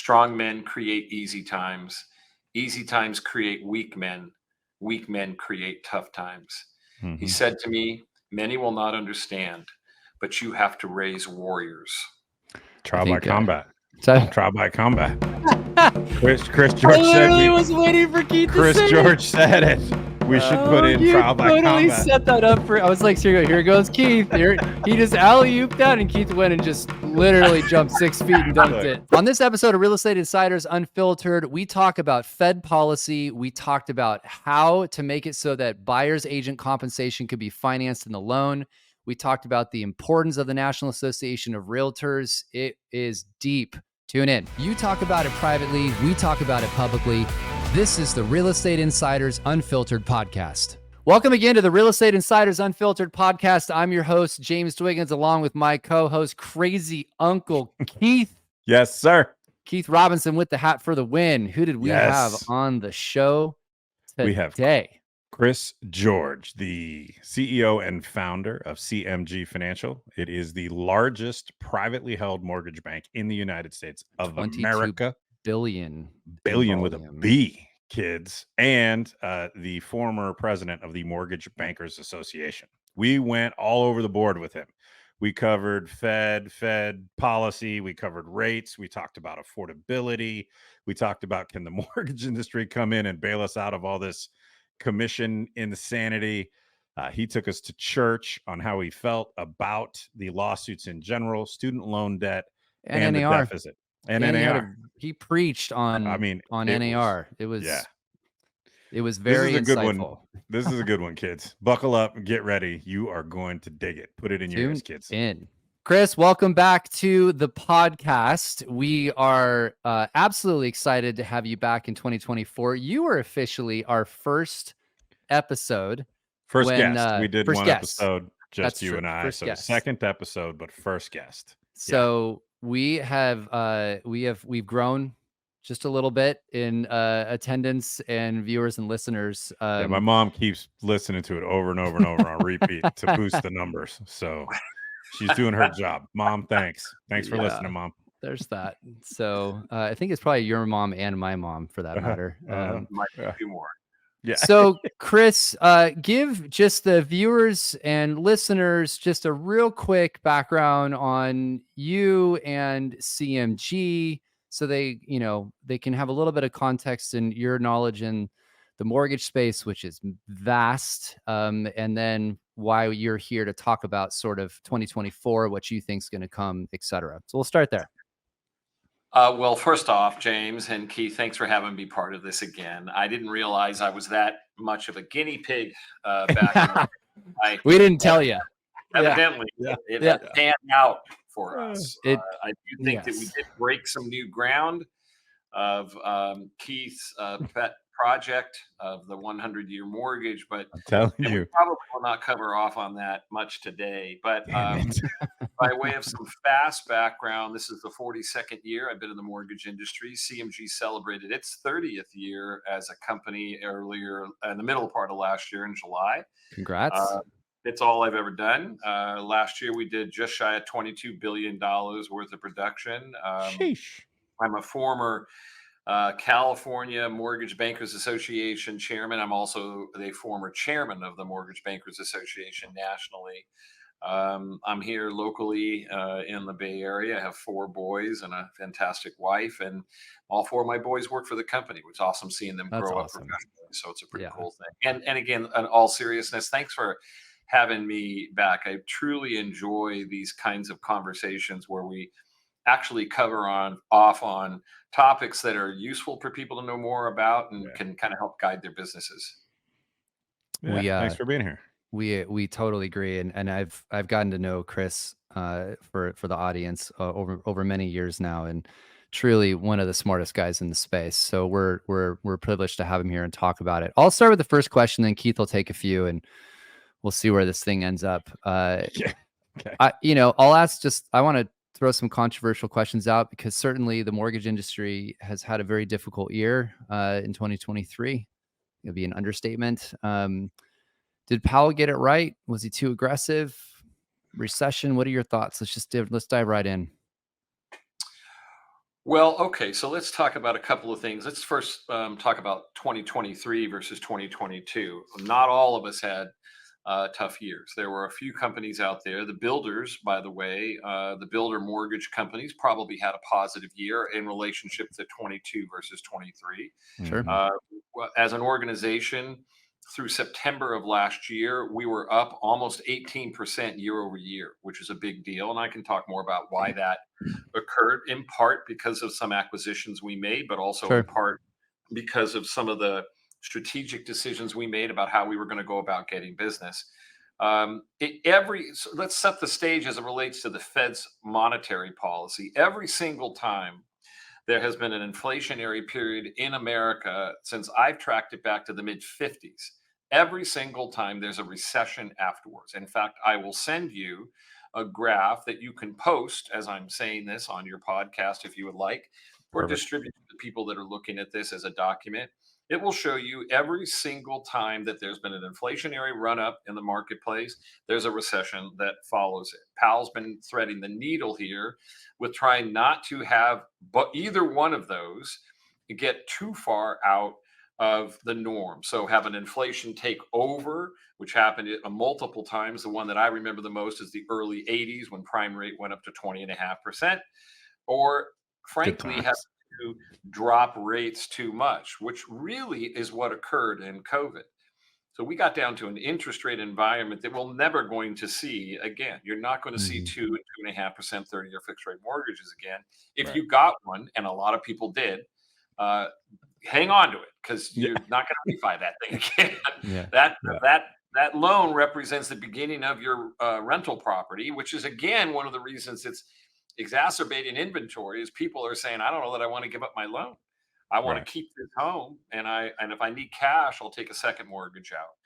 Strong men create easy times. Easy times create weak men. Weak men create tough times. He said to me, many will not understand, but you have to raise warriors. Trial by combat. Trial by combat. Chris George I said literally was waiting for Keith Chris to say George said it. We should put in trial by totally combat. set that up for. I was like, here goes Keith. He just alley-ooped that, and Keith went and just literally jumped 6 feet and dunked it. On this episode of Real Estate Insiders Unfiltered, we talk about Fed policy. We talked about how to make it so that buyer's agent compensation could be financed in the loan. We talked about the importance of the National Association of Realtors. It is deep. Tune in. You talk about it privately. We talk about it publicly. This is the Real Estate Insiders Unfiltered podcast. Welcome again to the Real Estate Insiders Unfiltered podcast. I'm your host, James Dwiggins, along with my co-host, Crazy Uncle Keith. Yes, sir. Keith Robinson with the hat for the win. Who did we have on the show today? We have Chris George, the CEO and founder of CMG Financial. It is the largest privately held mortgage bank in the United States of America. Billion with a B, kids, and the former president of the Mortgage Bankers Association. We went all over the board with him. We covered Fed policy. We covered rates. We talked about affordability. We talked about, can the mortgage industry come in and bail us out of all this commission insanity? He took us to church on how he felt about the lawsuits in general, student loan debt, and the deficit. And NAR. He preached on NAR. It was very insightful. Good one. This is a good one, kids. Buckle up and get ready. You are going to dig it. Put it in your ears, kids. Chris, welcome back to the podcast. We are absolutely excited to have you back in 2024. You were officially our first episode. First guest. We did one episode, just you and I. So second episode, but first guest. So we've grown just a little bit in attendance and viewers and listeners. My mom keeps listening to it over and over and over on repeat to boost the numbers. So she's doing her job. Mom, thanks for listening, Mom. There's that. So I think it's probably your mom and my mom for that matter. Might be a few more. Yeah. So Chris, give just the viewers and listeners just a real quick background on you and CMG, so they can have a little bit of context in your knowledge in the mortgage space, which is vast, and then why you're here to talk about sort of 2024, what you think is going to come, et cetera. So we'll start there. Well, first off, James and Keith, thanks for having me part of this again. I didn't realize I was that much of a guinea pig back in we didn't tell you. Evidently, it panned out for us. I do think that we did break some new ground of Keith's pet project of the 100-year mortgage, but I'm telling you, we probably will not cover off on that much today. But by way of some fast background, this is the 42nd year I've been in the mortgage industry. CMG celebrated its 30th year as a company earlier in the middle part of last year in July. Congrats. It's all I've ever done. Last year, we did just shy of $22 billion worth of production. I'm a former California Mortgage Bankers Association chairman. I'm also the former chairman of the Mortgage Bankers Association nationally. I'm here locally in the Bay Area. I have 4 boys and a fantastic wife, and all 4 of my boys work for the company, which is awesome seeing them grow up professionally. So it's a pretty cool thing. And again, in all seriousness, thanks for having me back. I truly enjoy these kinds of conversations where we actually cover off on topics that are useful for people to know more about and can kind of help guide their businesses. Thanks for being here. We totally agree, and I've gotten to know Chris for the audience over many years now, and truly one of the smartest guys in the space. So we're privileged to have him here and talk about it. I'll start with the first question, then Keith will take a few, and we'll see where this thing ends up. Okay. I'll ask I want to throw some controversial questions out because certainly the mortgage industry has had a very difficult year in 2023. It'll be an understatement. Did Powell get it right? Was he too aggressive? Recession? What are your thoughts? Let's dive right in. Well, okay, so let's talk about a couple of things. Let's first talk about 2023 versus 2022. Not all of us had tough years. There were a few companies out there. The builders, by the way, the builder mortgage companies probably had a positive year in relationship to 22 versus 23. Sure. Mhm. Uh, as an organization, through September of last year, we were up almost 18% year over year, which is a big deal. And I can talk more about why that occurred, in part because of some acquisitions we made, but also in Sure. part because of some of the strategic decisions we made about how we were going to go about getting business. So let's set the stage as it relates to the Fed's monetary policy. Every single time there has been an inflationary period in America since I've tracked it back to the mid 50s. Every single time there's a recession afterwards. In fact, I will send you a graph that you can post as I'm saying this on your podcast if you would like, or Perfect. distribute to the people that are looking at this as a document. It will show you every single time that there's been an inflationary run up in the marketplace, there's a recession that follows it. Powell's been threading the needle here with trying not to have but either one of those get too far out of the norm. So have an inflation take over, which happened multiple times. The one that I remember the most is the early 80s when prime rate went up to 20.5%, or Good frankly have times. to drop rates too much, which really is what occurred in COVID. So we got down to an interest rate environment that we're never going to see again. You're not going to see Mhm. 2 and 2.5% 30-year fixed rate mortgages again. If Right. you got one, and a lot of people did, uh, hang on to it because Yeah. you're not going to refi that thing again. Yeah. that Yeah. that that loan represents the beginning of your rental property, which is again one of the reasons it's exacerbating inventory. Is people are saying, I don't know that I want to give up my loan. I want Right. to keep this home, and if I need cash, I'll take a second mortgage out.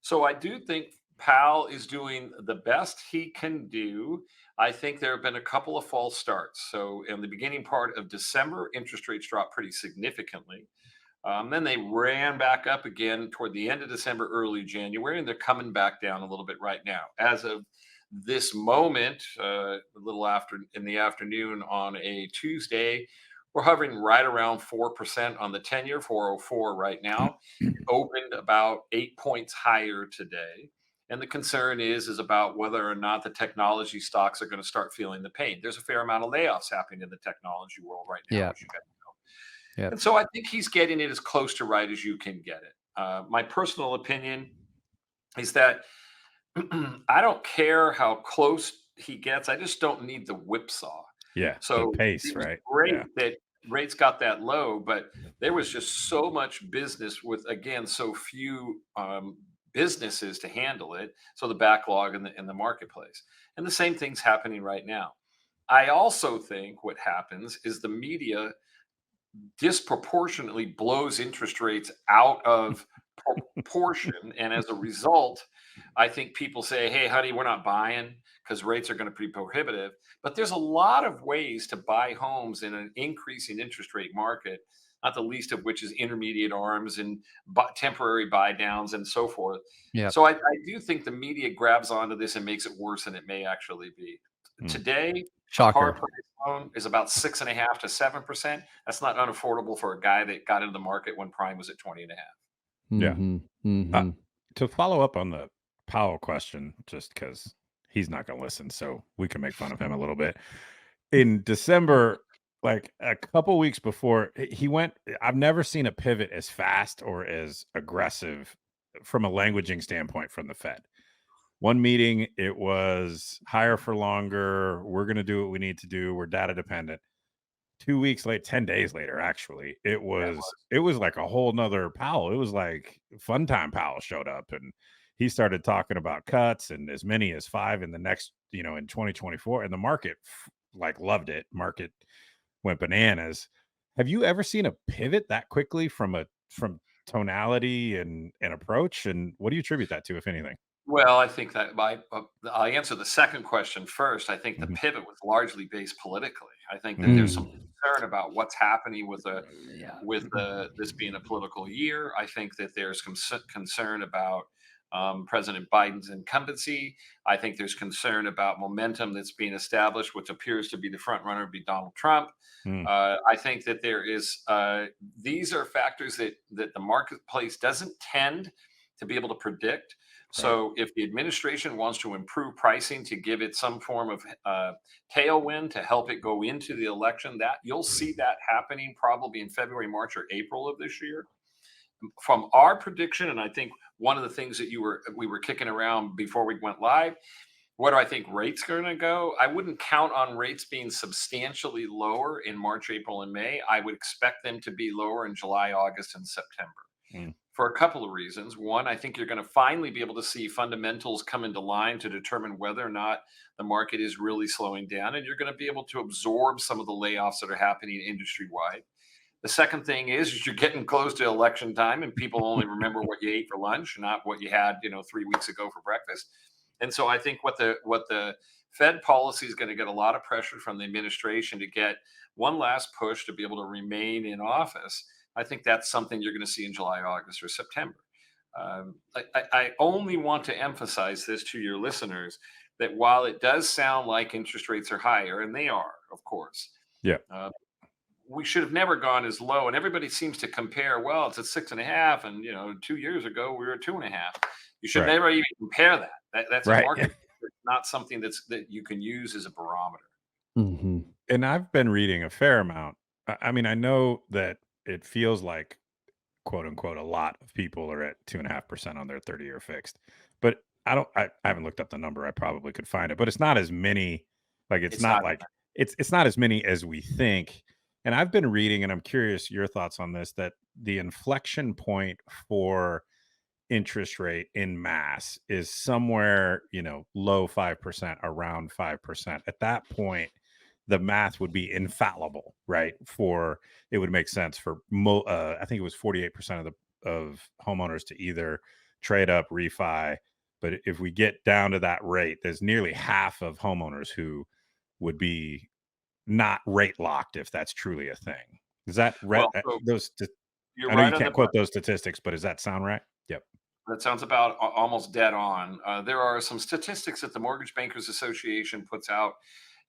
So I do think Powell is doing the best he can do. I think there have been a couple of false starts. So in the beginning part of December, interest rates dropped pretty significantly. Then they ran back up again toward the end of December, early January, and they're coming back down a little bit right now. As of this moment, a little after in the afternoon on a Tuesday, we're hovering right around 4% on the 10-year, 404 right now. Opened about 8 points higher today. And the concern is about whether or not the technology stocks are going to start feeling the pain. There's a fair amount of layoffs happening in the technology world right now, Yeah. as you guys know. Yeah. And so I think he's getting it as close to right as you can get it. My personal opinion is that I don't care how close he gets. I just don't need the whipsaw. Yeah. The So pace, it was right? great Yeah. that rates got that low, but there was just so much business with, again, so few businesses to handle it. So the backlog in the marketplace. And the same thing's happening right now. I also think what happens is the media disproportionately blows interest rates out of proportion. And as a result, I think people say, hey, honey, we're not buying because rates are going to be prohibitive. But there's a lot of ways to buy homes in an increasing interest rate market, not the least of which is intermediate arms and temporary buy downs and so forth. Yeah. So I do think the media grabs onto this and makes it worse than it may actually be. Mm. Today, a par Shocker. price loan is about 6.5 to 7%. That's not unaffordable for a guy that got into the market when prime was at 20.5. Yeah. Mm-hmm. Uh, Mm-hmm. to follow up on the Powell question, just because he's not going to listen, so we can make fun of him a little bit. In December, like a couple weeks before he went, I've never seen a pivot as fast or as aggressive from a languaging standpoint from the Fed. One meeting, it was higher for longer. We're going to do what we need to do. We're data dependent. 2 weeks late, 10 days later, actually, Yeah, it was like a whole nother Powell. It was like fun time Powell showed up and he started talking about cuts and as many as 5 in the next, in 2024. And the market like loved it. Market went bananas. Have you ever seen a pivot that quickly from tonality and approach? And what do you attribute that to, if anything? well, I think that I'll answer the second question first. I think the Mhm. pivot was largely based politically. I think that there's some Mm. concern about what's happening Yeah. with this being a political year. I think that there's concern about President Biden's incumbency. I think there's concern about momentum that's being established, which appears to be the front runner be Donald Trump. I think that there is these are factors that the marketplace doesn't tend to be able to predict. So if the administration wants to improve pricing to give it some form of tailwind to help it go into the election, that you'll see that happening probably in February, March, or April of this year. From our prediction, and I think one of the things that we were kicking around before we went live, where do I think rates are going to go? I wouldn't count on rates being substantially lower in March, April, and May. I would expect them to be lower in July, August, and September. For a couple of reasons. One, I think you're going to finally be able to see fundamentals come into line to determine whether or not the market is really slowing down, and you're going to be able to absorb some of the layoffs that are happening industry-wide. The second thing is you're getting close to election time, and people only remember what you ate for lunch, not what you had, 3 weeks ago for breakfast. And so I think what the Fed policy is going to get a lot of pressure from the administration to get one last push to be able to remain in office. I think that's something you're going to see in July, August, or September. I only want to emphasize this to your listeners, that while it does sound like interest rates are higher, and they are, of course, we should have never gone as low. And everybody seems to compare, well, it's at 6.5, and 2 years ago we were at 2.5. You should never even compare that. That's a market. It's not something that you can use as a barometer. And I've been reading a fair amount. I mean, I know that it feels like, quote unquote, a lot of people are at 2.5% on their 30-year fixed, but I haven't looked up the number. I probably could find it, but it's not as many. Like it's not as many as we think. And I've been reading, and I'm curious your thoughts on this, that the inflection point for interest rate in mass is somewhere, low 5%, around 5%. At that point, the math would be infallible, right? It would make sense for I think it was 48% of homeowners to either trade up, refi. But if we get down to that rate, there's nearly half of homeowners who would be not rate locked, if that's truly a thing. Is that right? I know you can't quote those statistics, but does that sound right? Yep. That sounds about almost dead on. There are some statistics that the Mortgage Bankers Association puts out,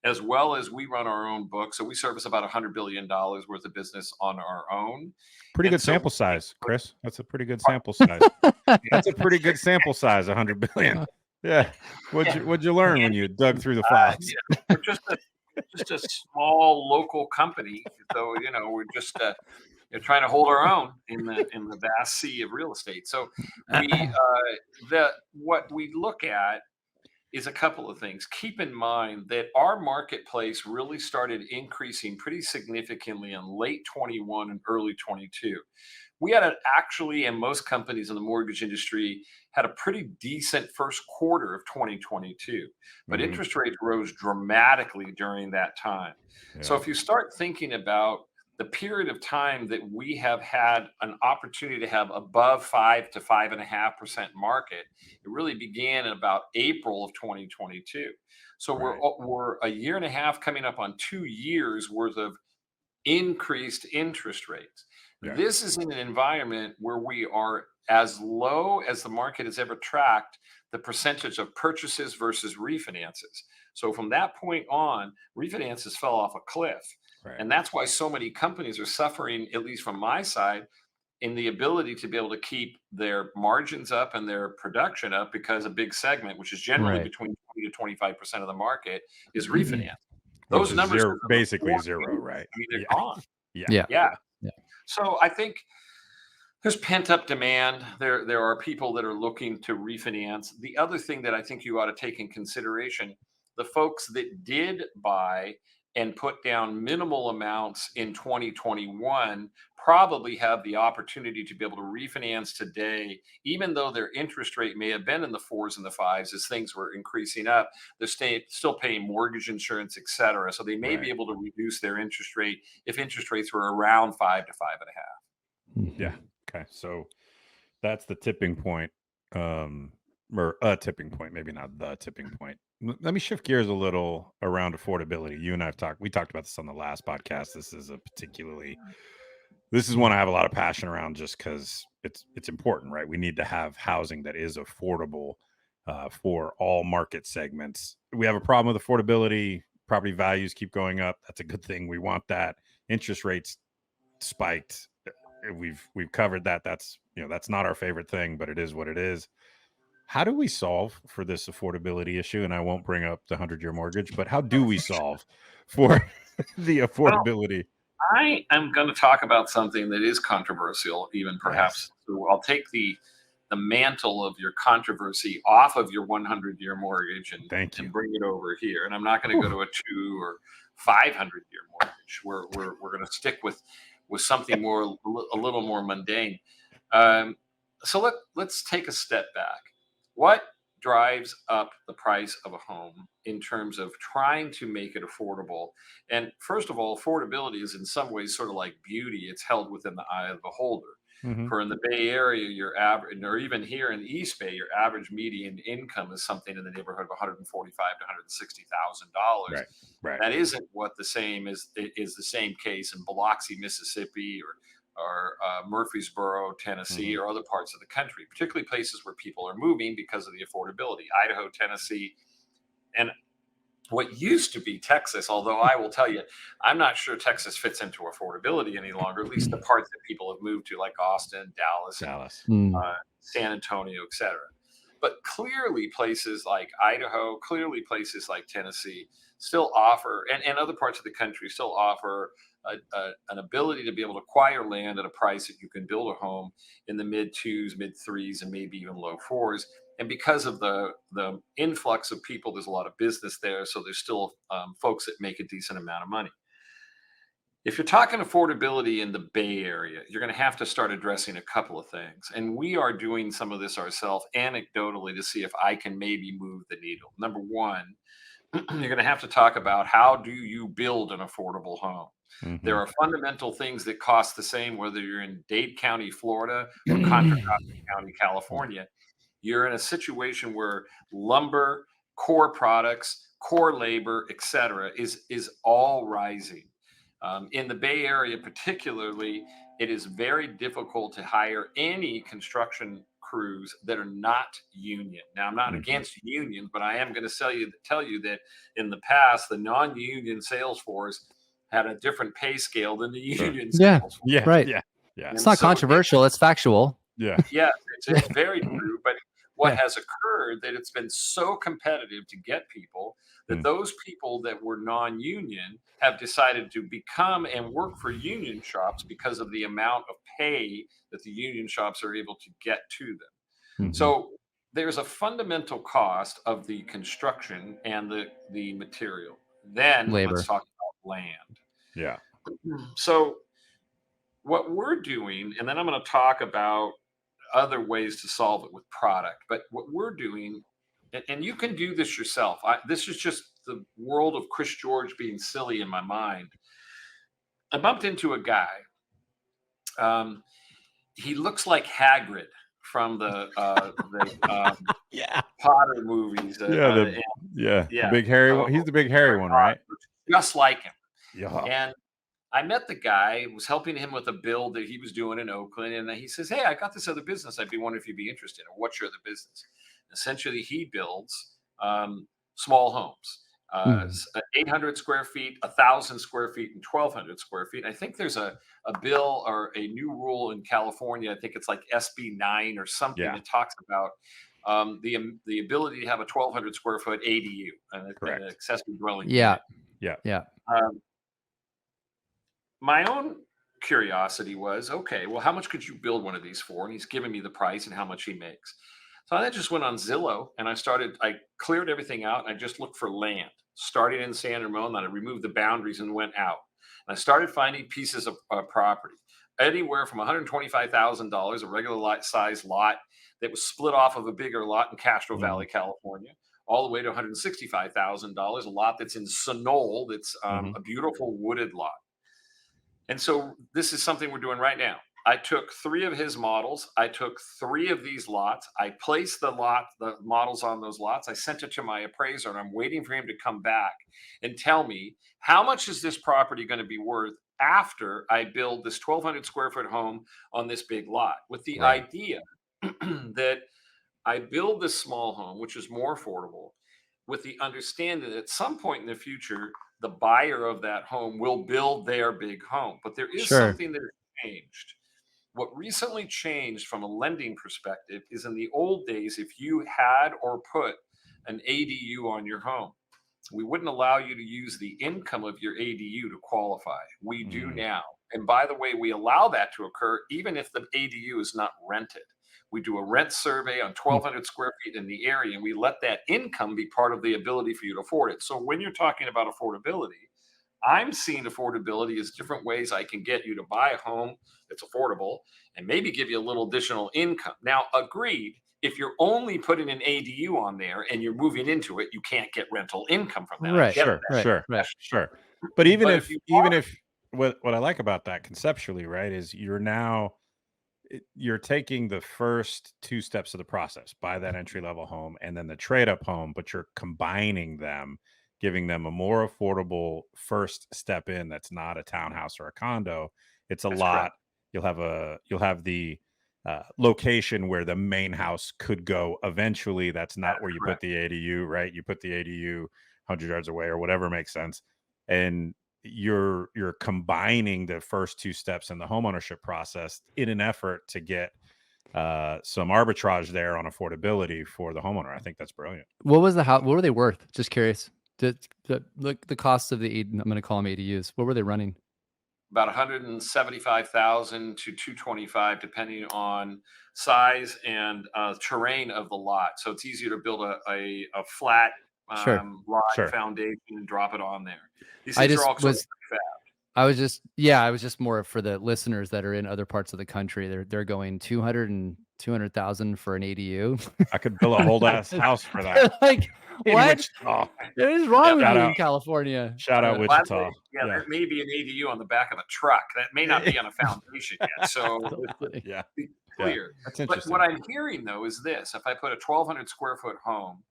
as well as we run our own book. So we service about $100 billion worth of business on our own. Pretty good sample size, Chris. That's a pretty good sample size. That's a pretty good sample size, 100 billion. Yeah. What'd you learn when you dug through the files? We're just a small local company. So, we're just trying to hold our own in the vast sea of real estate. So what we look at is a couple of things. Keep in mind that our marketplace really started increasing pretty significantly in late 21 and early 22. We had and most companies in the mortgage industry had a pretty decent first quarter of 2022, but interest rates rose dramatically during that time. Yeah. So if you start thinking about the period of time that we have had an opportunity to have above 5 to 5.5% market, it really began in about April of 2022. So we're a year and a half coming up on 2 years worth of increased interest rates. Yeah. This is in an environment where we are as low as the market has ever tracked the percentage of purchases versus refinances. So from that point on, refinances fell off a cliff. Right. And that's why so many companies are suffering, at least from my side, in the ability to be able to keep their margins up and their production up, because a big segment, which is generally between 20 to 25% of the market, is refinance. Those numbers are basically zero, right? I mean, they're gone. Yeah. So I think there's pent up demand. There are people that are looking to refinance. The other thing that I think you ought to take in consideration, the folks that did buy and put down minimal amounts in 2021 probably have the opportunity to be able to refinance today, even though their interest rate may have been in the 4s and the 5s as things were increasing up. They're still paying mortgage insurance, et cetera. So they may be able to reduce their interest rate if interest rates were around 5 to 5.5. Yeah. Okay. So that's the tipping point, or a tipping point, maybe not the tipping point. Let me shift gears a little around affordability. You and I we talked about this on the last podcast. This is one I have a lot of passion around, just because it's important, right? We need to have housing that is affordable for all market segments. We have a problem with affordability. Property values keep going up. That's a good thing. We want that. Interest rates spiked. We've covered that. That's that's not our favorite thing, but it is what it is. How do we solve for this affordability issue? And I won't bring up the 100-year mortgage, but how do we solve for the Well, affordability? I am going to talk about something that is controversial, even Yes. perhaps. So I'll take the mantle of your controversy off of your 100-year mortgage Thank you. and bring it over here. And I'm not going to go Whew. to a 2 or 500-year mortgage. We're going to stick with something more a little more mundane. So let's take a step back. What drives up the price of a home in terms of trying to make it affordable? And first of all, affordability is in some ways sort of like beauty. It's held within the eye of the beholder. Mm-hmm. For in the Bay Area, your average, or even here in the East Bay, your average median income is something in the neighborhood of 145 to $160,000. Right. Right. That isn't what the same is the same case in Biloxi, Mississippi, or Murfreesboro, Tennessee, Mm-hmm. or other parts of the country, particularly places where people are moving because of the affordability. Idaho, Tennessee, and what used to be Texas, although I will tell you, I'm not sure Texas fits into affordability any longer, at least the parts that people have moved to, like Austin, Dallas, and Dallas. San Antonio, et cetera. But clearly, places like Idaho, clearly places like Tennessee still offer, and other parts of the country still offer an ability to be able to acquire land at a price that you can build a home in the mid twos, mid threes, and maybe even low fours. And because of the influx of people, there's a lot of business there. So there's still folks that make a decent amount of money. If you're talking affordability in the Bay Area, you're going to have to start addressing a couple of things. And we are doing some of this ourselves anecdotally to see if I can maybe move the needle. Number one, you're going to have to talk about how do you build an affordable home? Mm-hmm. There are fundamental things that cost the same, whether you're in Dade County, Florida, or Contra Costa County, California. You're in a situation where lumber, core products, core labor, et cetera, is all rising. In the Bay Area, particularly, it is very difficult to hire any construction crews that are not union. Now, I'm not Mm-hmm. against unions, but I am going to tell you that in the past, the non-union sales force had a different pay scale than the union Yeah. sales force. Yeah. Right. Yeah. Yeah. And It's not so controversial. It's factual. Yeah. yes, it's very true. But what Yeah. has occurred that it's been so competitive to get people that those people that were non-union have decided to become and work for union shops because of the amount of pay that the union shops are able to get to them. Mm-hmm. So there's a fundamental cost of the construction and the material. Then Labor. let's talk about land. Yeah. So what we're doing, and then I'm going to talk about other ways to solve it with product. But what we're doing, and you can do this yourself. This is just the world of Chris George being silly in my mind. I bumped into a guy. He looks like Hagrid from the Yeah. Potter movies. The big hairy one. He's the big hairy one, right? Just like him. Yeah. And I met the guy, was helping him with a build that he was doing in Oakland. And he says, "Hey, I got this other business. I'd be wondering if you'd be interested." Or, "What's your other business?" Essentially, he builds small homes, 800 square feet, 1,000 square feet, and 1,200 square feet. I think there's a bill or a new rule in California. I think it's like SB 9 or something. Yeah. That talks about the ability to have a 1,200 square foot ADU, an accessory dwelling Yeah. unit. Yeah. My own curiosity was, okay, well, how much could you build one of these for? And he's giving me the price and how much he makes. So I just went on Zillow and I cleared everything out and I just looked for land, started in San Ramon, then I removed the boundaries and went out. And I started finding pieces of property, anywhere from $125,000, a regular size lot that was split off of a bigger lot in Castro Valley, California, all the way to $165,000, a lot that's in Sonol, that's a beautiful wooded lot. And so this is something we're doing right now. I took 3 of his models. I took 3 of these lots. I placed the models on those lots. I sent it to my appraiser, and I'm waiting for him to come back and tell me how much is this property going to be worth after I build this 1,200 square foot home on this big lot with the Right. idea that I build this small home, which is more affordable, with the understanding that at some point in the future, the buyer of that home will build their big home. But there is Sure. something that has changed. What recently changed from a lending perspective is in the old days, if you had or put an ADU on your home, we wouldn't allow you to use the income of your ADU to qualify. We do Mm, now. And by the way, we allow that to occur even if the ADU is not rented. We do a rent survey on Hmm. 1,200 square feet in the area, and we let that income be part of the ability for you to afford it. So when you're talking about affordability, I'm seeing affordability as different ways I can get you to buy a home that's affordable and maybe give you a little additional income. Now, agreed, if you're only putting an ADU on there and you're moving into it, you can't get rental income from that. I Right. get sure, that. Right. sure, Right. sure. But even But if if you even if what I like about that conceptually, right, is you're taking the first two steps of the process, buy that entry level home and then the trade up home, but you're combining them, giving them a more affordable first step in that's not a townhouse or a condo. It's a that's correct. lot. You'll have the location where the main house could go eventually. That's not That's where you put correct. the ADU, right? You put the ADU 100 yards away or whatever makes sense. And you're combining the first two steps in the homeownership process in an effort to get some arbitrage there on affordability for the homeowner. I think that's brilliant. What was the house? What were they worth? Just curious. The cost of I'm going to call them ADUs. What were they running? About 175,000 to 225, depending on size and terrain of the lot. So it's easier to build a flat Sure. lot Sure. foundation and drop it on there. These I things are just all sort of was fast. I was just more for the listeners that are in other parts of the country. They're going 200,000 for an ADU. I could build a whole ass house for They're that like, in what? Wichita. What is wrong with Shout you out, in California? shout out Uh, By the way, Wichita. yeah, Yeah. there may be an ADU on the back of a truck. That may not be on a foundation yet. So let's totally. Yeah. be Yeah. clear. That's But what interesting. I'm hearing though is this: if I put a 1,200 square foot home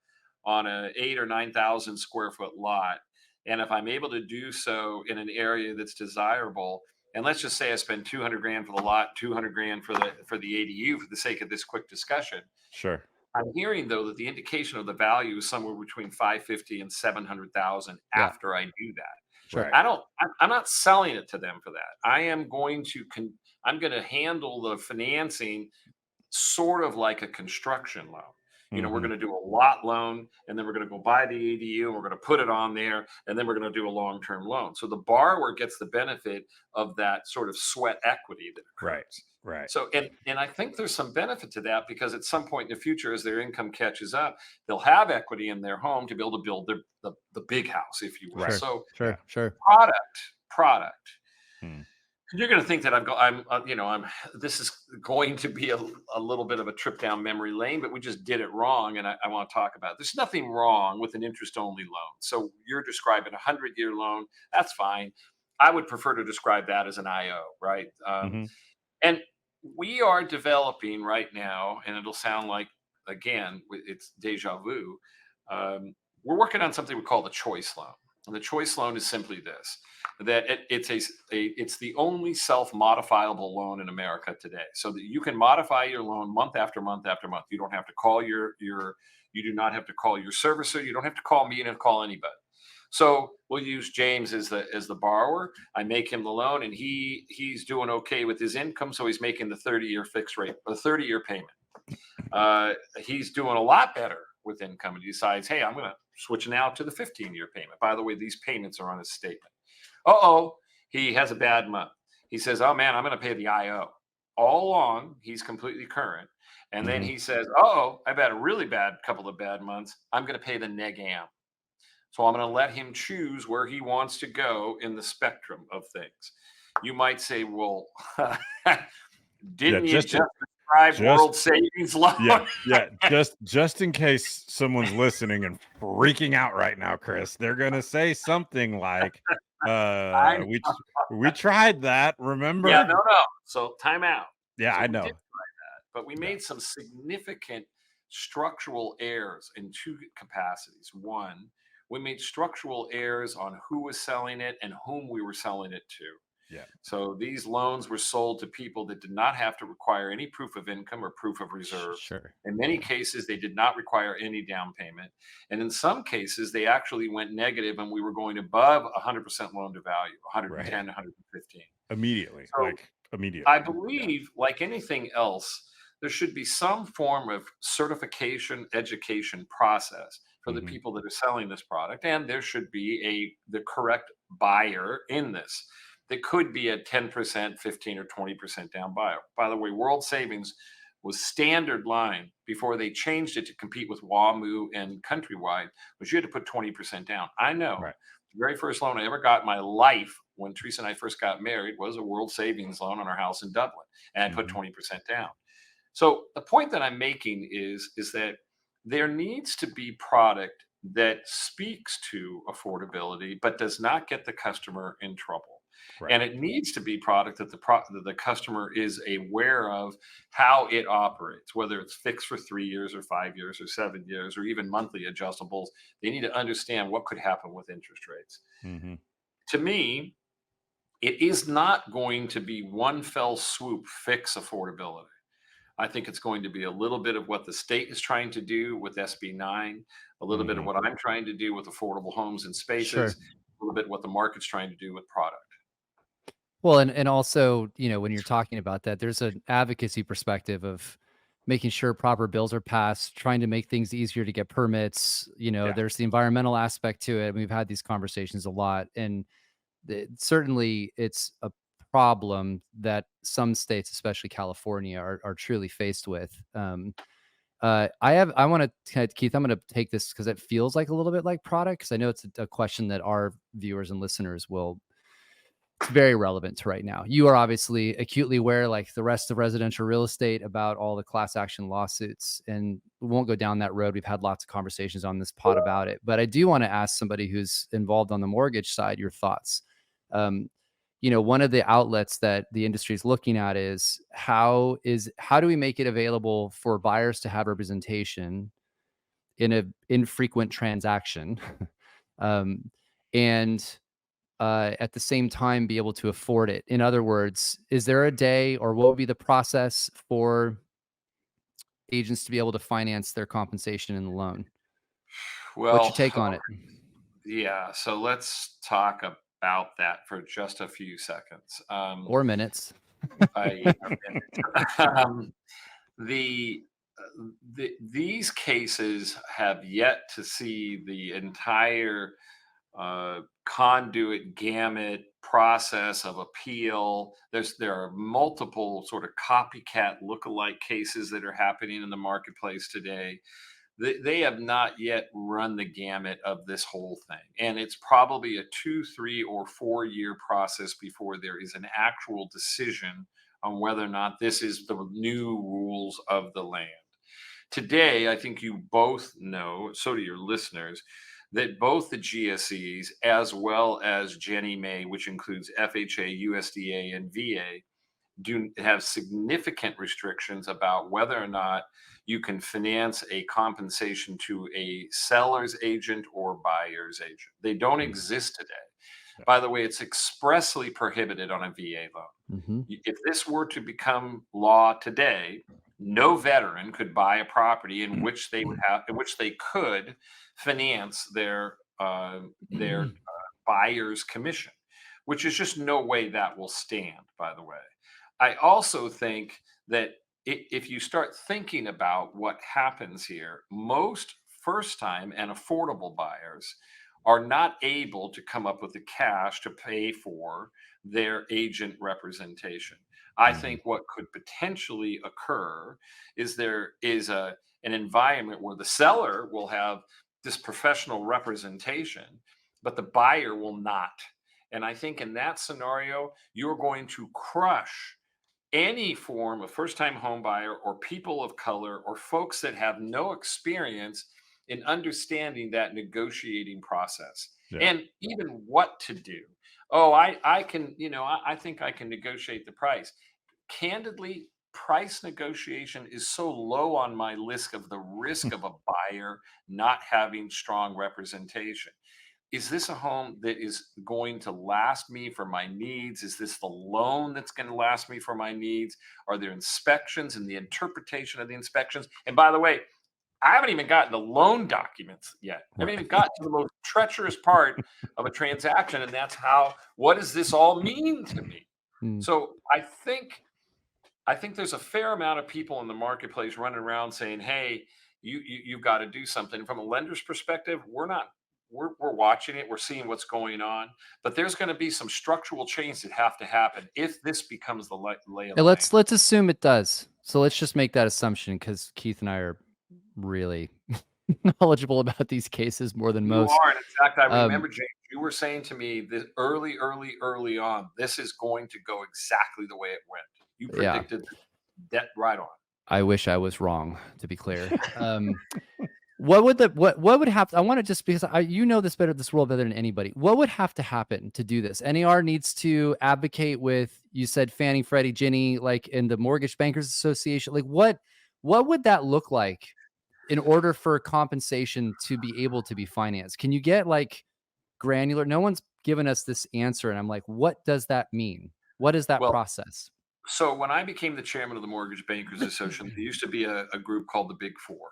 on a 8 or 9,000 square foot lot, and if I'm able to do so in an area that's desirable, and let's just say I spend 200 grand for the lot, 200 grand for the ADU for the sake of this quick discussion. Sure. I'm hearing though that the indication of the value is somewhere between 550 and 700,000 Yeah, after I do that. sure. Right. I'm not selling it to them for that. I'm going to handle the financing sort of like a construction loan. You know, we're Hmm. going to do a lot loan and then we're going to go buy the ADU and we're going to put it on there and then we're going to do a long-term loan. So the borrower gets the benefit of that sort of sweat equity that Right. occurs. Right. So and I think there's some benefit to that because at some point in the future, as their income catches up, they'll have equity in their home to be able to build the big house, if you will. Right. Sure. So Yeah. Sure. product. Hmm. You're going to think that I'm this is going to be a little bit of a trip down memory lane, but we just did it wrong. And I want to talk about it. There's nothing wrong with an interest only loan. So you're describing a 100-year loan. That's fine. I would prefer to describe that as an IO, right? Hmm. And we are developing right now, and it'll sound like, again, it's deja vu. We're working on something we call the choice loan. And the choice loan is simply this: that it's the only self-modifiable loan in America today, so that you can modify your loan month after month after month. You don't have to call you do not have to call your servicer. You don't have to call me. You don't have to call anybody. So we'll use James as the borrower. I make him the loan, and he's doing okay with his income, so he's making the 30-year fixed rate, the 30-year payment. He's doing a lot better with income, and he decides, hey, I'm going to switch now to the 15-year payment. By the way, these payments are on his statement. He has a bad month. He says, oh man, I'm going to pay the IO. All along, he's completely current. And then Hmm. he says, I've had a really bad couple of bad months. I'm going to pay the neg am. So I'm going to let him choose where he wants to go in the spectrum of things. You might say, well, Yeah. didn't you just describe just world savings loan? yeah. Just in case someone's listening and freaking out right now, Chris, they're gonna say something like, I we tried that, remember? Yeah, no. So time out. Yeah, So I we know. did try that, but we Yeah. made some significant structural errors in two capacities. One, we made structural errors on who was selling it and whom we were selling it to. Yeah. So these loans were sold to people that did not have to require any proof of income or proof of reserves. Sure. In many Yeah. cases, they did not require any down payment. And in some cases, they actually went negative and we were going above 100% loan to value, Right. 110, 115. Immediately. So Like immediately. I Yeah. believe, like anything else, there should be some form of certification education process for the Hmm. people that are selling this product, and there should be the correct buyer in this. That could be a 10%, 15 or 20% down buyer. By the way, World Savings was standard line before they changed it to compete with WAMU and Countrywide, was you had to put 20% down. I know Right. the very first loan I ever got in my life when Teresa and I first got married was a World Savings loan on our house in Dublin, and I put Hmm. 20% down. So the point that I'm making is that there needs to be product that speaks to affordability but does not get the customer in trouble. Right. And it needs to be product that that the customer is aware of how it operates, whether it's fixed for 3 years or 5 years or 7 years or even monthly adjustables. They need to understand what could happen with interest rates. Hmm. To me, it is not going to be one fell swoop fix affordability. I think it's going to be a little bit of what the state is trying to do with SB 9, a little bit of Hmm. what I'm trying to do with affordable homes and spaces, Sure. a little bit what the market's trying to do with product. Well, and also, when you're talking about that, there's an advocacy perspective of making sure proper bills are passed, trying to make things easier to get permits. Yeah. There's the environmental aspect to it. We've had these conversations a lot, and certainly it's a problem that some states, especially California, are truly faced with. I want to, Keith, I'm going to take this because it feels like a little bit like product, because I know it's a question that our viewers and listeners will. It's very relevant to right now. You are obviously acutely aware, like the rest of residential real estate, about all the class action lawsuits, and we won't go down that road. We've had lots of conversations on this pod about it, but I do want to ask somebody who's involved on the mortgage side your thoughts. Um, one of the outlets that the industry is looking at is how do we make it available for buyers to have representation in a infrequent transaction, um, and at the same time be able to afford it. In other words, is there a day, or what would be the process for agents to be able to finance their compensation in the loan? What's your Well, take on it? yeah. So let's talk about that for just a few seconds. Or minutes? I, um, the, these cases have yet to see the entire conduit gamut process of appeal. There are multiple sort of copycat lookalike cases that are happening in the marketplace today. They have not yet run the gamut of this whole thing, and it's probably a 2, 3, or 4 year process before there is an actual decision on whether or not this is the new rules of the land. Today, I think you both know, so do your listeners, that both the GSEs as well as Ginnie Mae, which includes FHA, USDA, and VA, do have significant restrictions about whether or not you can finance a compensation to a seller's agent or buyer's agent. They don't Mm. exist today. Yeah. By the way, it's expressly prohibited on a VA loan. Mm-hmm. If this were to become law today, no veteran could buy a property in which they would have, in which they could finance their buyer's commission, which is just no way that will stand. By the way, I also think that if you start thinking about what happens here, most first time and affordable buyers are not able to come up with the cash to pay for their agent representation. I Mhm. think what could potentially occur is there is an environment where the seller will have this professional representation, but the buyer will not. And I think in that scenario, you're going to crush any form of first time home buyer or people of color or folks that have no experience in understanding that negotiating process Yeah. and even what to do. Oh, I can, I think I can negotiate the price. Candidly, price negotiation is so low on my list of the risk of a buyer not having strong representation. is this a home that is going to last me for my needs? Is this the loan that's going to last me for my needs? Are there inspections and the interpretation of the inspections? And by the way, I haven't even gotten the loan documents yet. I haven't even gotten to the most treacherous part of a transaction, and that's what does this all mean to me? So I think there's a fair amount of people in the marketplace running around saying, "Hey, you've got to do something." From a lender's perspective, we're watching it, we're seeing what's going on, but there's going to be some structural change that have to happen if this becomes the lay of the land. Let's assume it does. So let's just make that assumption, because Keith and I are really knowledgeable about these cases more than most. You are. And in fact, I remember, James, you were saying to me this early on, this is going to go exactly the way it went. You predicted that right on. I wish I was wrong, to be clear. What would have, I want to just, because you know this world better than anybody. What would have to happen to do this? NAR needs to advocate with, you said Fannie, Freddie, Ginnie, like in the Mortgage Bankers Association. Like what would that look like in order for compensation to be able to be financed? Can you get like granular? No one's given us this answer. And I'm like, what does that mean? What is that process? So when I became the chairman of the Mortgage Bankers Association, there used to be a group called the Big Four.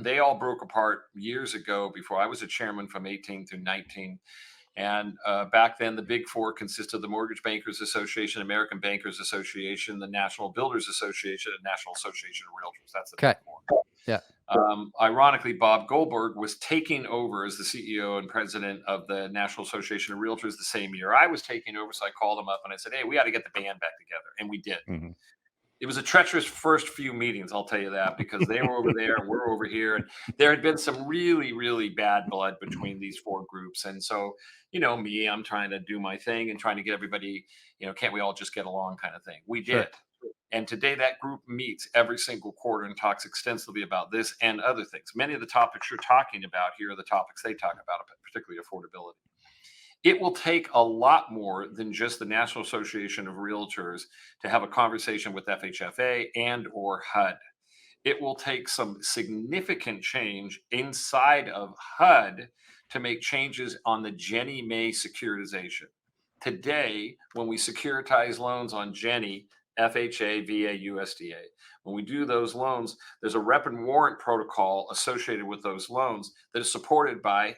They all broke apart years ago before I was a chairman from 18 through 19. And back then, the Big Four consisted of the Mortgage Bankers Association, American Bankers Association, the National Builders Association, and National Association of Realtors. That's the Big Four. Yeah. Ironically, Bob Goldberg was taking over as the CEO and president of the National Association of Realtors the same year I was taking over. So I called him up and I said, "Hey, we got to get the band back together." And we did. Mm-hmm. It was a treacherous first few meetings, I'll tell you that, because they were over there and we're over here. And there had been some really, really bad blood between these four groups. And so, me, I'm trying to do my thing and trying to get everybody, can't we all just get along kind of thing. We did. Sure. And today that group meets every single quarter and talks extensively about this and other things. Many of the topics you're talking about here are the topics they talk about, particularly affordability. It will take a lot more than just the National Association of Realtors to have a conversation with FHFA and or HUD. It will take some significant change inside of HUD to make changes on the Ginnie Mae securitization. Today, when we securitize loans on Ginnie, FHA, VA, USDA. When we do those loans, there's a rep and warrant protocol associated with those loans that is supported by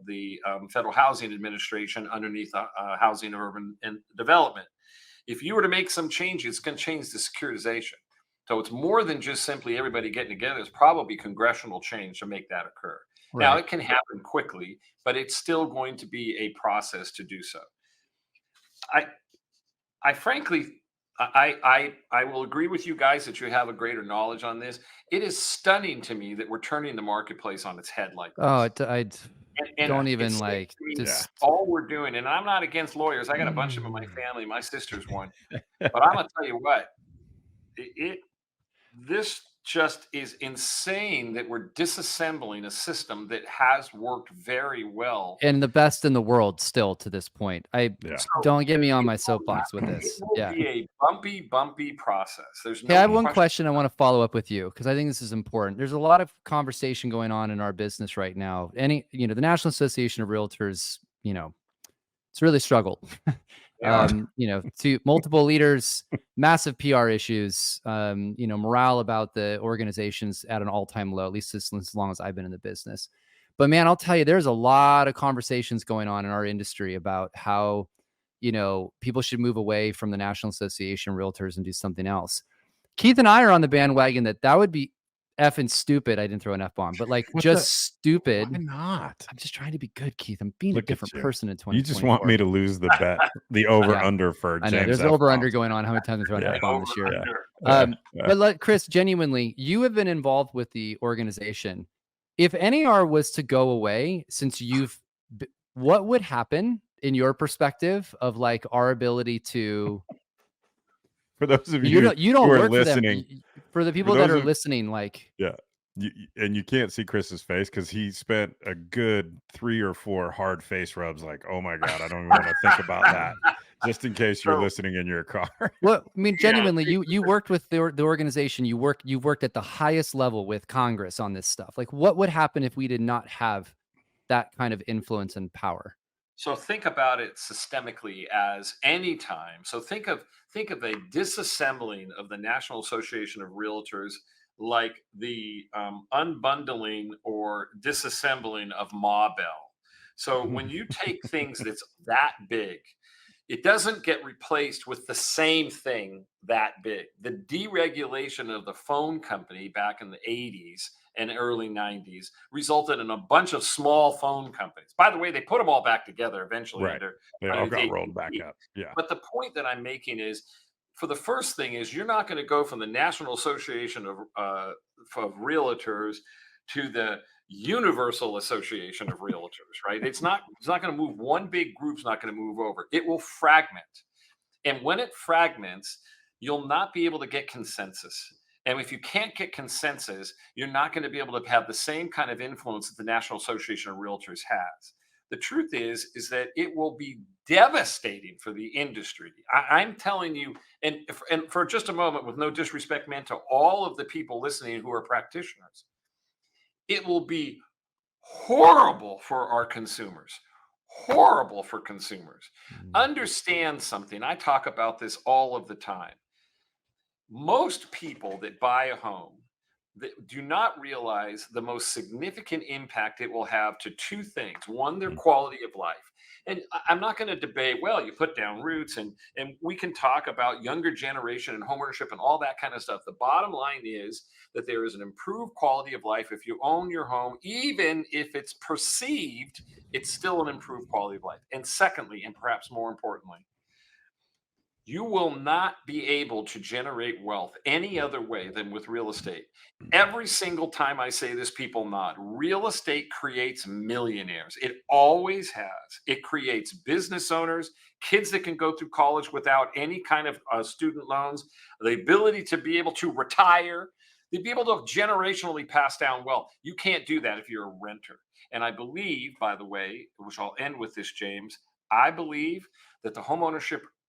the Federal Housing Administration underneath Housing and Urban Development. If you were to make some changes, it's going to change the securitization. So it's more than just simply everybody getting together. It's probably congressional change to make that occur. Right. Now, it can happen quickly, but it's still going to be a process to do so. I frankly, I will agree with you guys that you have a greater knowledge on this. It is stunning to me that we're turning the marketplace on its head like this. Oh, and don't even like just all we're doing. And I'm not against lawyers. I got a bunch of them in my family. My sister's one. But I'm gonna tell you what, this just is insane that we're disassembling a system that has worked very well. And the best in the world still to this point. Don't get me on my soapbox with this. It will be a bumpy process. There's no I have one question I want to follow up with you, because I think this is important. There's a lot of conversation going on in our business right now. The National Association of Realtors, it's really struggled. To multiple leaders, massive PR issues, morale about the organizations at an all-time low, at least as long as I've been in the business. But man, I'll tell you, there's a lot of conversations going on in our industry about how, people should move away from the National Association of Realtors and do something else. Keith and I are on the bandwagon that would be effing stupid. I didn't throw an F-bomb, but stupid. Why not? I'm just trying to be good, Keith. I'm being a different person in 2024. You just want me to lose the bet, the over-under for James. I know, there's an over-under going on. How many times I throw an F-bomb this year? But Chris, genuinely, you have been involved with the organization. If NAR was to go away, since what would happen in your perspective of like our ability to... For those of you don't who work are listening, for the people that are listening, like, and you can't see Chris's face because he spent a good 3 or 4 hard face rubs. Like, oh my god, I don't even want to think about that. Just in case you're listening in your car. Well, I mean, genuinely, you worked with the organization. You've worked at the highest level with Congress on this stuff. Like, what would happen if we did not have that kind of influence and power? So think about it systemically as any time. So think of a disassembling of the National Association of Realtors like the unbundling or disassembling of Ma Bell. So when you take things that's that big, it doesn't get replaced with the same thing that big. The deregulation of the phone company back in the 80s and early 90s resulted in a bunch of small phone companies. By the way, they put them all back together eventually Right. They all got rolled back up. Yeah. But the point that I'm making is, for the first thing is, you're not going to go from the National Association of Realtors to the Universal Association of Realtors, right? It's not going to move. One big group's not going to move over. It will fragment. And when it fragments, you'll not be able to get consensus. And if you can't get consensus, you're not going to be able to have the same kind of influence that the National Association of Realtors has. The truth is that it will be devastating for the industry. I'm telling you, and for just a moment, with no disrespect meant to all of the people listening who are practitioners, it will be horrible for our consumers. Horrible for consumers. Understand something. I talk about this all of the time. Most people that buy a home that do not realize the most significant impact it will have to two things. One, their quality of life. And I'm not going to debate, well, you put down roots, and we can talk about younger generation and homeownership and all that kind of stuff. The bottom line is that there is an improved quality of life if you own your home. Even if it's perceived, it's still an improved quality of life. And secondly, and perhaps more importantly, you will not be able to generate wealth any other way than with real estate. Every single time I say this, people nod. Real estate creates millionaires. It always has. It creates business owners, kids that can go through college without any kind of student loans, the ability to be able to retire, to be able to generationally pass down wealth. You can't do that if you're a renter. And I believe, by the way, which I'll end with this, James, I believe that the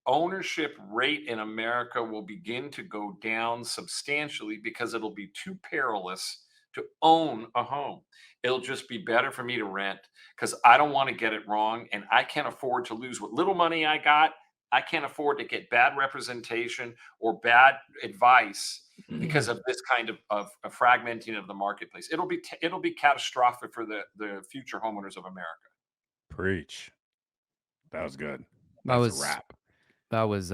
ownership rate in America will begin to go down substantially because it'll be too perilous to own a home. It'll just be better for me to rent because I don't want to get it wrong, and I can't afford to lose what little money I got. I can't afford to get bad representation or bad advice because of this kind of fragmenting of the marketplace. It'll be catastrophic for the future homeowners of America. Preach. That was good. That That's was a wrap. that was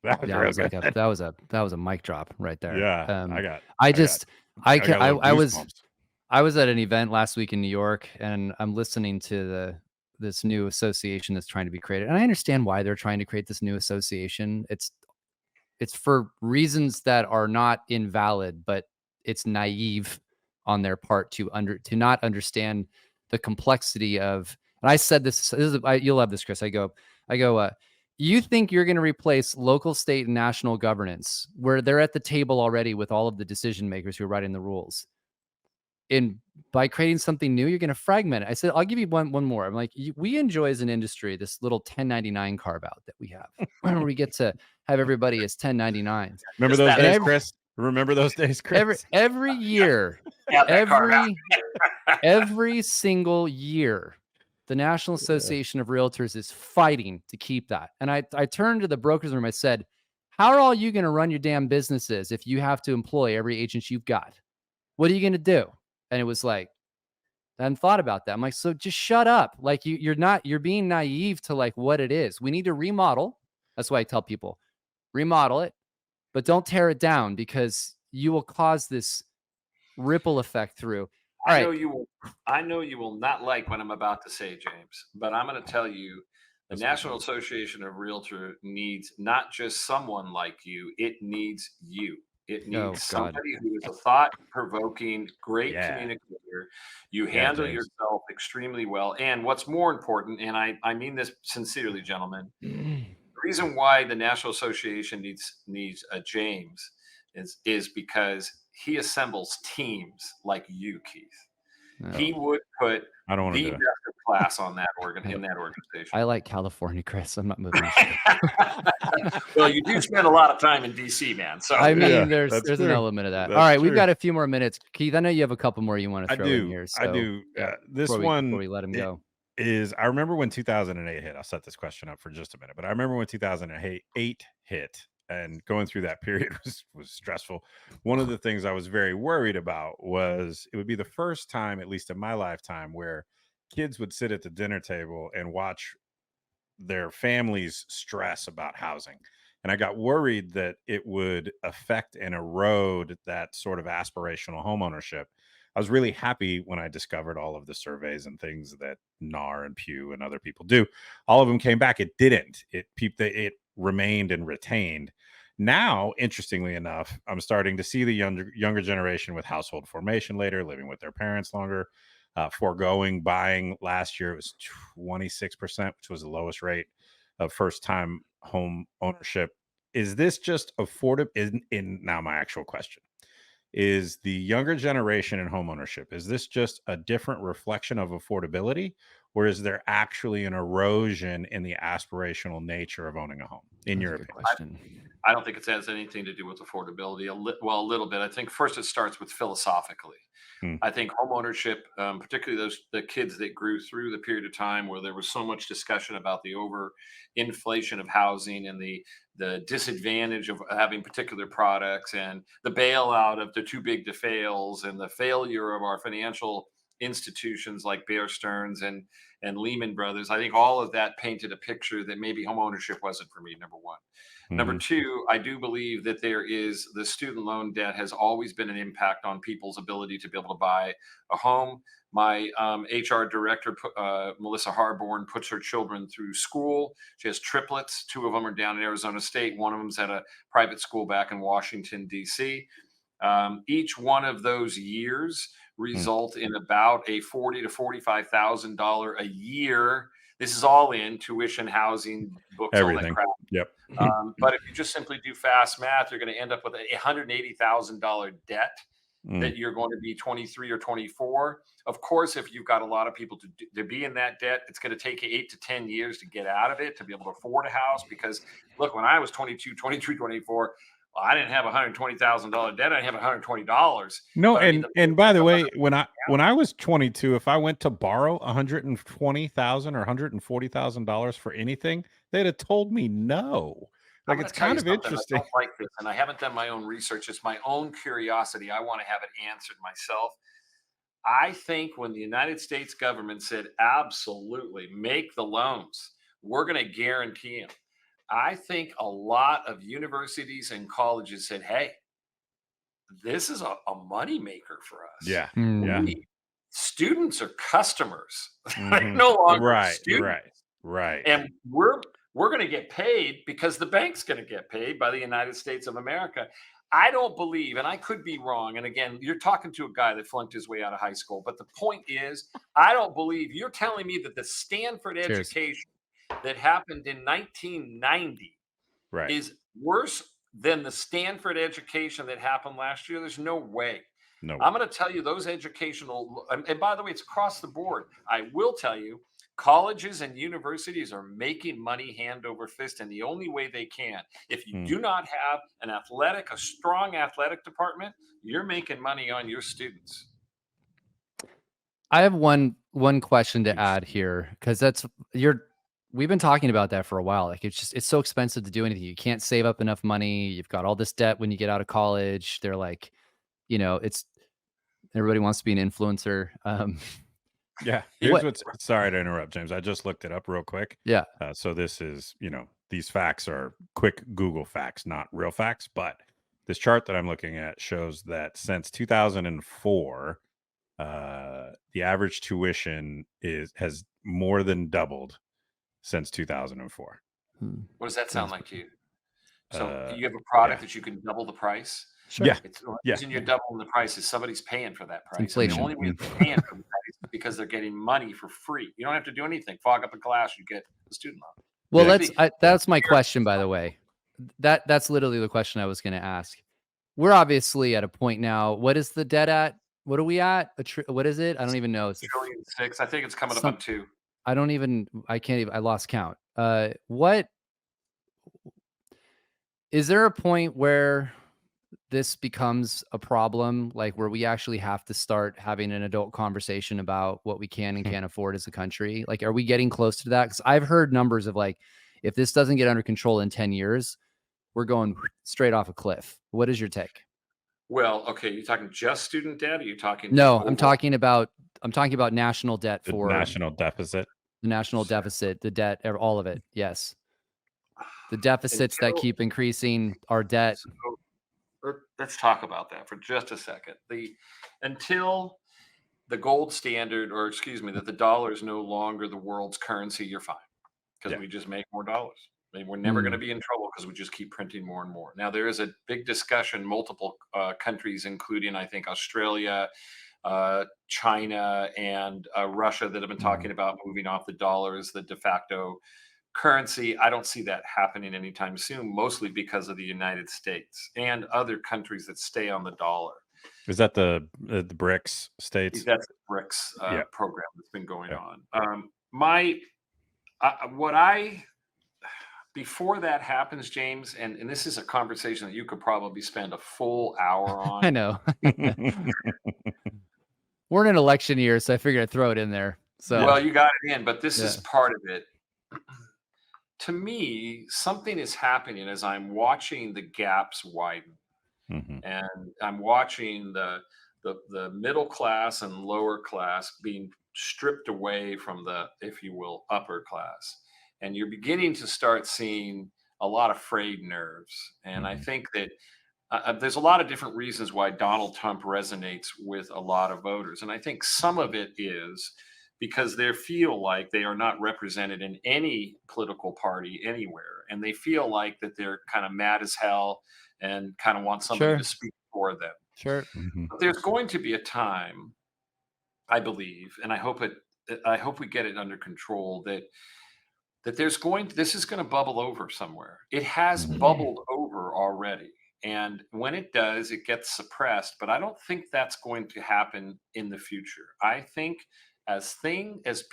That was yeah, real it was like good. that was a mic drop right there. Yeah, I just I got ca- little I was goosebumps. I was at an event last week in New York, and I'm listening to this new association that's trying to be created. And I understand why they're trying to create this new association. It's for reasons that are not invalid, but it's naive on their part to not understand the complexity of. And I said you'll love this, Chris. I go, you think you're going to replace local, state, and national governance where they're at the table already with all of the decision makers who are writing the rules? By creating something new, you're going to fragment it. I said, I'll give you one more. I'm like, we enjoy as an industry this little 1099 carve out that we have, where we get to have everybody as 1099s. Remember those days, Chris? Remember those days, Chris? Every year, every single year, the National Association of Realtors is fighting to keep that. And I turned to the brokers room. I said, how are all you going to run your damn businesses if you have to employ every agent you've got? What are you going to do? And it was like, I hadn't thought about that. I'm like, so just shut up. Like you're being naive to like what it is. We need to remodel. That's why I tell people, remodel it, but don't tear it down because you will cause this ripple effect through. All right. I know you will not like what I'm about to say, James, but I'm going to tell you the National Association of Realtors needs not just someone like you, it needs you. It needs somebody who is a thought-provoking, great communicator. You handle yourself extremely well. And what's more important, and I mean this sincerely, gentlemen, the reason why the National Association needs a James is because he assembles teams like you, Keith. He would put the best of class on that in that organization. I like California, Chris. I'm not moving. To Well, you do spend a lot of time in DC, man. So I mean, Yeah, there's that's an true. element of that. That's All right, we've true. got a few more minutes. Keith, I know you have a couple more you want to I throw in do. here. I So, do. yeah, This before one we let him go. is, I remember when 2008 hit. I'll set this question up for just a minute, but I remember when 2008 hit, and going through that period was stressful. One of the things I was very worried about was it would be the first time, at least in my lifetime, where kids would sit at the dinner table and watch their families stress about housing. And I got worried that it would affect and erode that sort of aspirational homeownership. I was really happy when I discovered all of the surveys and things that NAR and Pew and other people do. All of them came back. It didn't. It remained and retained. Now, interestingly enough, I'm starting to see the younger generation with household formation later, living with their parents longer, foregoing buying. Last year it was 26%, which was the lowest rate of first time home ownership. Is this just affordable? Now my actual question is, the younger generation in home ownership, is this just a different reflection of affordability, or is there actually an erosion in the aspirational nature of owning a home, in your opinion? Question. I don't think it has anything to do with affordability. Well, a little bit. I think first it starts with philosophically. I think home ownership, particularly the kids that grew through the period of time where there was so much discussion about the over inflation of housing and the disadvantage of having particular products and the bailout of the too big to fails and the failure of our financial institutions like Bear Stearns and Lehman Brothers. I think all of that painted a picture that maybe home ownership wasn't for me, number one. Number two, I do believe that the student loan debt has always been an impact on people's ability to be able to buy a home. My HR director, Melissa Harborn, puts her children through school. She has triplets. Two of them are down in Arizona State. One of them's at a private school back in Washington, D.C. Each one of those years result in about a $40,000 to $45,000 a year. This is all in tuition, housing, books, Everything. all that crap. Yep. But if you just simply do fast math, you're going to end up with a $180,000 debt that you're going to be 23 or 24. Of course, if you've got a lot of people to be in that debt, it's going to take you 8 to 10 years to get out of it, to be able to afford a house. Because look, when I was 22, 23, 24, well, I didn't have $120,000 debt. I didn't have $120. No, But I mean, and by the way, when I was 22, if I went to borrow $120,000 or $140,000 for anything, they'd have told me no. I'm Like, gonna it's tell you kind of something, interesting. I don't like this, and I haven't done my own research. It's my own curiosity. I want to have it answered myself. I think when the United States government said, absolutely, make the loans, we're going to guarantee them. I think a lot of universities and colleges said, hey, this is a moneymaker for us. Yeah. Mm. Yeah. Students are customers. They're Mhm. no longer Right. students. Right. And we're going to get paid because the bank's going to get paid by the United States of America. I don't believe, and I could be wrong. And again, you're talking to a guy that flunked his way out of high school. But the point is, I don't believe you're telling me that the Stanford education that happened in 1990 Right. is worse than the Stanford education that happened last year. There's no way. No. I'm going to tell you those educational, and by the way, it's across the board. I will tell you, colleges and universities are making money hand over fist, and the only way they can, if you do not have a strong athletic department, you're making money on your students. I have one question to add here, because we've been talking about that for a while. Like, it's so expensive to do anything. You can't save up enough money. You've got all this debt when you get out of college. They're like, everybody wants to be an influencer. Yeah. Sorry to interrupt, James. I just looked it up real quick. Yeah. So this is, these facts are quick Google facts, not real facts. But this chart that I'm looking at shows that since 2004, the average tuition has more than doubled since 2004. What does that sound like to you? So you have a product that you can double the price? Sure. Yeah. The reason you're doubling the price is somebody's paying for that price. Inflation. The only way they're paying for that is because they're getting money for free. You don't have to do anything. Fog up a class, you get the student loan. Well, that's my question, by the way. That's literally the question I was going to ask. We're obviously at a point now. What is the debt at? What are we at? What is it? I don't even know. It's Trillion six. I think it's coming up some. on two. I don't even. I can't even. I lost count. What is there a point where this becomes a problem, like where we actually have to start having an adult conversation about what we can and can't afford as a country? Like, are we getting close to that? Because I've heard numbers of like, if this doesn't get under control in 10 years, we're going straight off a cliff. What is your take? Well, okay, you talking just student debt? Or you talking just No, overall? I'm talking about national debt The for national deficit. the national deficit, the debt, all of it. Yes. The deficits that keep increasing our debt. Let's talk about that for just a second. Until the gold standard, or excuse me, that the dollar is no longer the world's currency, you're fine because we just make more dollars. I mean, we're never going to be in trouble because we just keep printing more and more. Now, there is a big discussion, multiple countries, including, I think, Australia, China, and Russia, that have been talking about moving off the dollar as the de facto currency. I don't see that happening anytime soon, mostly because of the United States and other countries that stay on the dollar. Is that the BRICS states? That's the BRICS program that's been going on. Before that happens, James, and this is a conversation that you could probably spend a full hour on. I know. We're in an election year, so I figured I'd throw it in there. So, well, you got it in, but this is part of it. To me, something is happening as I'm watching the gaps widen, and I'm watching the middle class and lower class being stripped away from the, if you will, upper class. And you're beginning to start seeing a lot of frayed nerves. And I think that there's a lot of different reasons why Donald Trump resonates with a lot of voters. And I think some of it is because they feel like they are not represented in any political party anywhere. And they feel like that they're kind of mad as hell and kind of want somebody to speak for them. Sure. But there's going to be a time, I believe, and I hope we get it under control, that this is going to bubble over somewhere. It has bubbled over already. And when it does, it gets suppressed. But I don't think that's going to happen in the future. I think as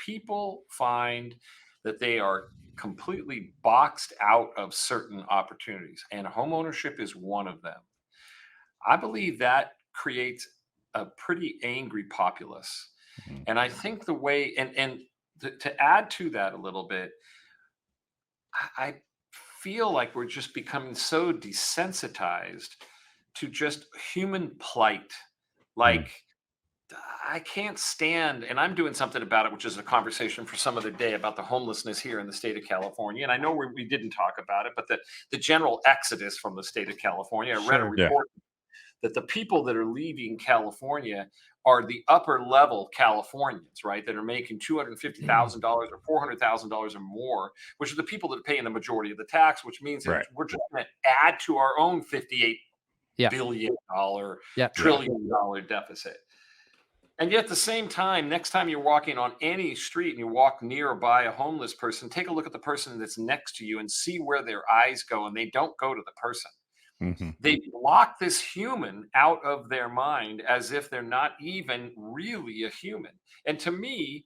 people find that they are completely boxed out of certain opportunities, and homeownership is one of them, I believe that creates a pretty angry populace. And I think the way, and to add to that a little bit, I feel like we're just becoming so desensitized to just human plight. Like, I can't stand, and I'm doing something about it, which is a conversation for some other day, about the homelessness here in the state of California. And I know we didn't talk about it, but the general exodus from the state of California. I read a report that the people that are leaving California are the upper level Californians, right? That are making $250,000 or $400,000 or more, which are the people that are paying the majority of the tax, which means that we're just going to add to our own $58 billion, trillion dollar deficit. And yet at the same time, next time you're walking on any street and you walk near or by a homeless person, take a look at the person that's next to you and see where their eyes go, and they don't go to the person. They block this human out of their mind as if they're not even really a human. And to me,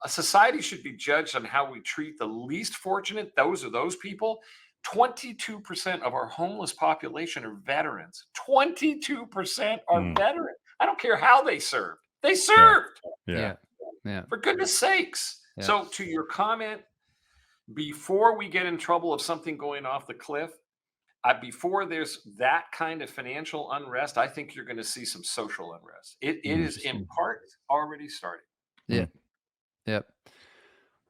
a society should be judged on how we treat the least fortunate. Those are those people. 22% of our homeless population are veterans. 22% are veterans. I don't care how they served. They served. Yeah. For goodness sakes. Yeah. So to your comment, before we get in trouble of something going off the cliff, before there's that kind of financial unrest, I think you're going to see some social unrest. It is in part already starting. Yeah. Yep.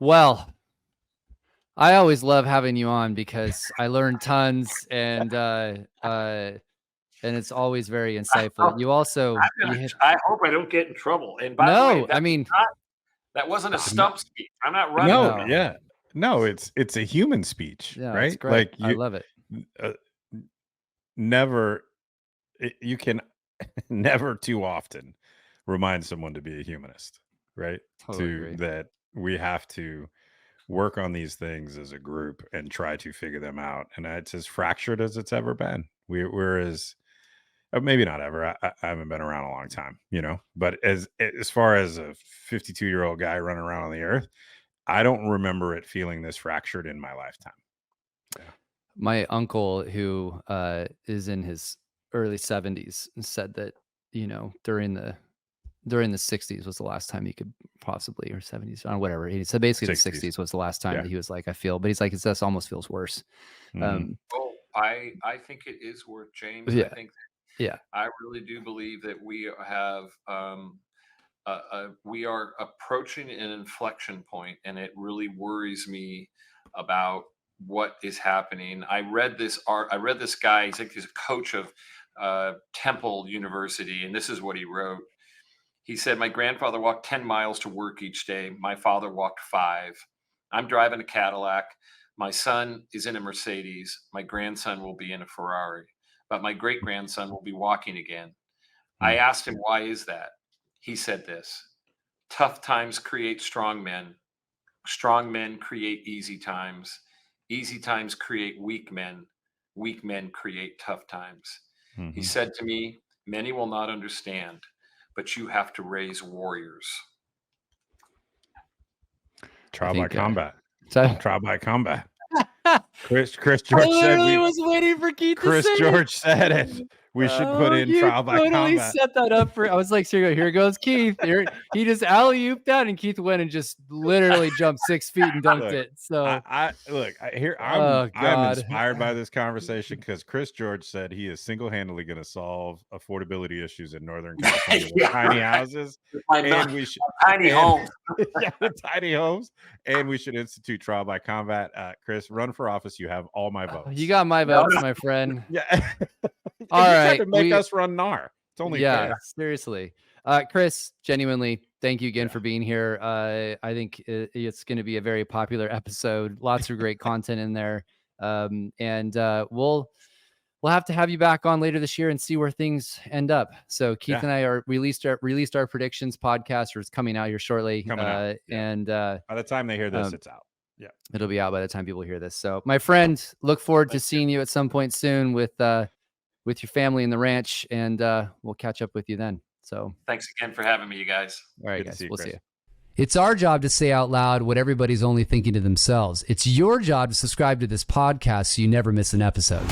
Well, I always love having you on because I learn tons, and it's always very insightful. You also, I hope I don't get in trouble. And by the way, that wasn't a stump speech. I'm not running. No, it's a human speech, right? It's great. I love it. You can never too often remind someone to be a humanist, right? Totally agree. That we have to work on these things as a group and try to figure them out. And it's as fractured as it's ever been. We're as Maybe not ever. I haven't been around a long time, but as far as a 52-year-old guy running around on the earth, I don't remember it feeling this fractured in my lifetime. Yeah. My uncle, who is in his early 70s, said that, during the 60s was the last time he could possibly, or 70s, or whatever. He said basically the 60s was the last time that he was like, I feel, but he's like, this almost feels worse. I think it is worth, James. Yeah. I think Yeah. I really do believe that we have we are approaching an inflection point, and it really worries me about what is happening. I read this guy. He's a coach of Temple University, and this is what he wrote. He said, "My grandfather walked 10 miles to work each day. My father walked 5. I'm driving a Cadillac. My son is in a Mercedes. My grandson will be in a Ferrari, but my great grandson will be walking again." I asked him, "Why is that?" He said this: "Tough times create strong men. Strong men create easy times. Easy times create weak men. Weak men create tough times." He said to me, "Many will not understand, but you have to raise warriors." Trial by combat. Trial by combat. Chris George was waiting for Keith Chris to say George said it. We should put in trial by combat. Set that up for. I was like, here goes Keith. He just alley-ooped that, and Keith went and just literally jumped 6 feet and dunked it. So I'm inspired by this conversation because Chris George said he is single-handedly going to solve affordability issues in Northern California with tiny houses, and we should tiny homes. Tiny homes, and we should institute trial by combat. Chris, run for office. You have all my votes. You got my votes, my friend. Yeah. All right. To make us run NAR. It's only fair. Seriously. Chris, genuinely, thank you again for being here. I think it's going to be a very popular episode. Lots of great content in there. And we'll have to have you back on later this year and see where things end up. So Keith and I are released our predictions podcast, or it's coming out here shortly. And by the time they hear this, it's out. Yeah, it'll be out by the time people hear this. So my friend, look forward to seeing you at some point soon with your family in the ranch, and we'll catch up with you then. So thanks again for having me, you guys. All right, guys, we'll see you. It's our job to say out loud what everybody's only thinking to themselves. It's your job to subscribe to this podcast so you never miss an episode.